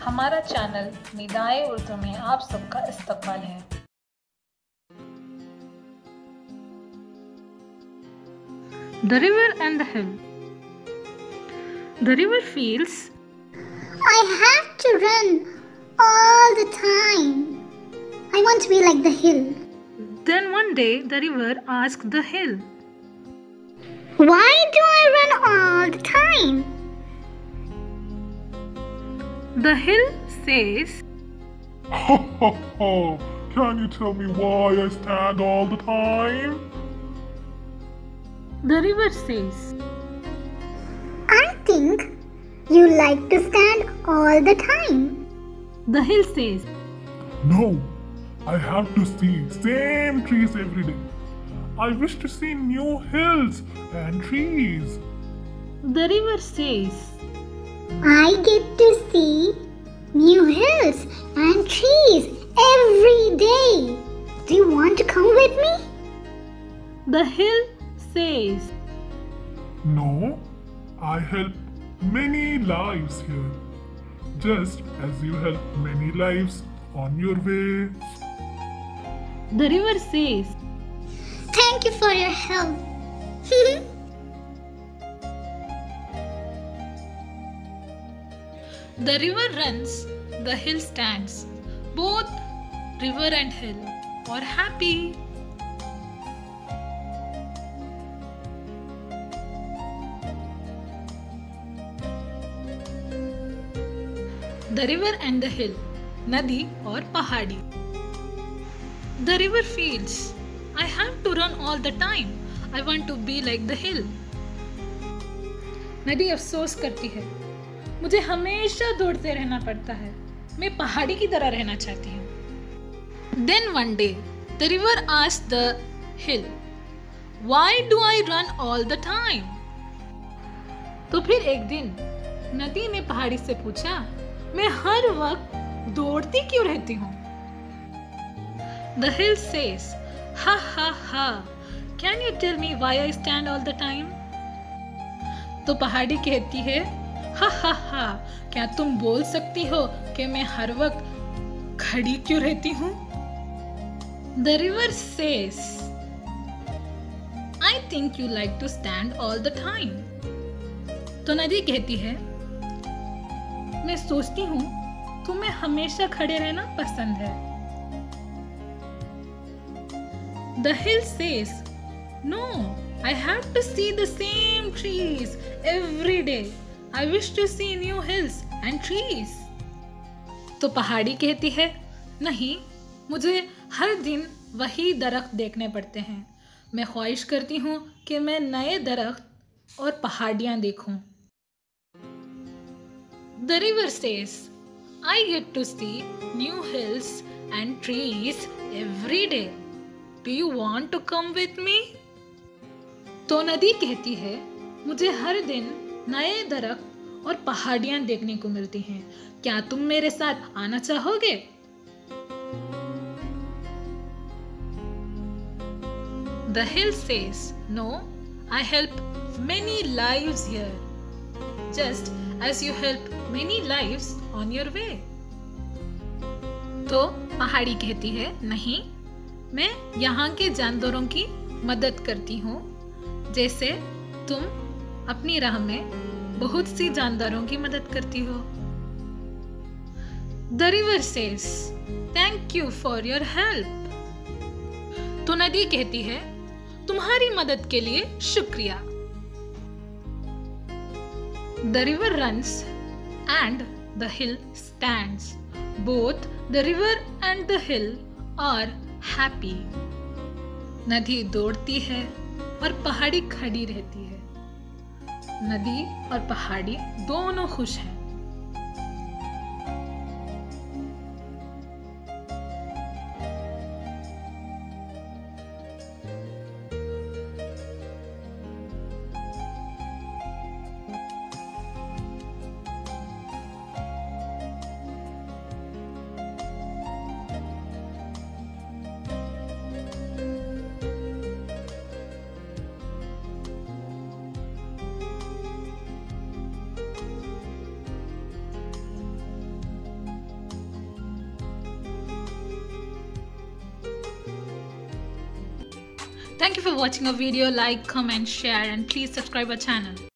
हमारा चैनल निदाए उर्दू में आप सबका इस्तकबाल है। The river and the hill. The river feels, I have to run all the time. I want to be like the hill. Then one day the river asked the hill, Why do I run all the time? The hill says, Ha ha ha! Can you tell me why I stand all the time? The river says, I think you like to stand all the time. The hill says, No, I have to see same trees every day. I wish to see new hills and trees. The river says, I get to see new hills and trees every day. Do you want to come with me? The hill says, No, I help many lives here, just as you help many lives on your way. The river says, Thank you for your help. The river runs, the hill stands. Both river and hill are happy. The river and the hill, नदी और पहाड़ी. The river feels, I have to run all the time. I want to be like the hill. नदी अफसोस करती है, मुझे हमेशा दौड़ते रहना पड़ता है. मैं पहाड़ी की तरह रहना चाहती हूँ. Then one day, the river asked the hill, Why do I run all the time? तो फिर एक दिन नदी ने पहाड़ी से पूछा, मैं हर वक्त दौड़ती क्यों रहती हूँ? The hill says, Ha ha ha, can you tell me why I stand all the time? तो पहाड़ी कहती है, हा हा हा, क्या तुम बोल सकती हो कि मैं हर वक्त खड़ी क्यों रहती हूँ? The river says, I think you like to stand all the time. तो नदी कहती है, मैं सोचती हूँ तुम्हें हमेशा खड़े रहना पसंद है. The hill says, No, I have to see the same trees every day. I wish to see new hills and trees. तो पहाड़ी कहती है, नहीं, मुझे हर दिन वही दरख्त देखने पड़ते हैं. मैं ख्वाहिश करती हूँ कि मैं नए दरख्त और पहाड़ियाँ देखूं. The river says, I get to see new hills and trees every day. Do you want to come with me? तो नदी कहती है, मुझे हर दिन नए दरख्त और पहाड़ियाँ देखने को मिलती हैं. क्या तुम मेरे साथ आना चाहोगे? The hill says, No, I help many lives here, just as you help many lives on your way. तो पहाड़ी कहती है, नहीं, मैं यहाँ के जानवरों की मदद करती हूँ, जैसे तुम अपनी राह में बहुत सी जानदारों की मदद करती हो. The river says, Thank you for your help. तो नदी कहती है, तुम्हारी मदद के लिए शुक्रिया. The river runs and the hill stands. Both the river and the hill are happy. नदी दौड़ती है और पहाड़ी खड़ी रहती है. नदी और पहाड़ी दोनों खुश हैं. Thank you for watching our video. Like, comment, share, and please subscribe our channel.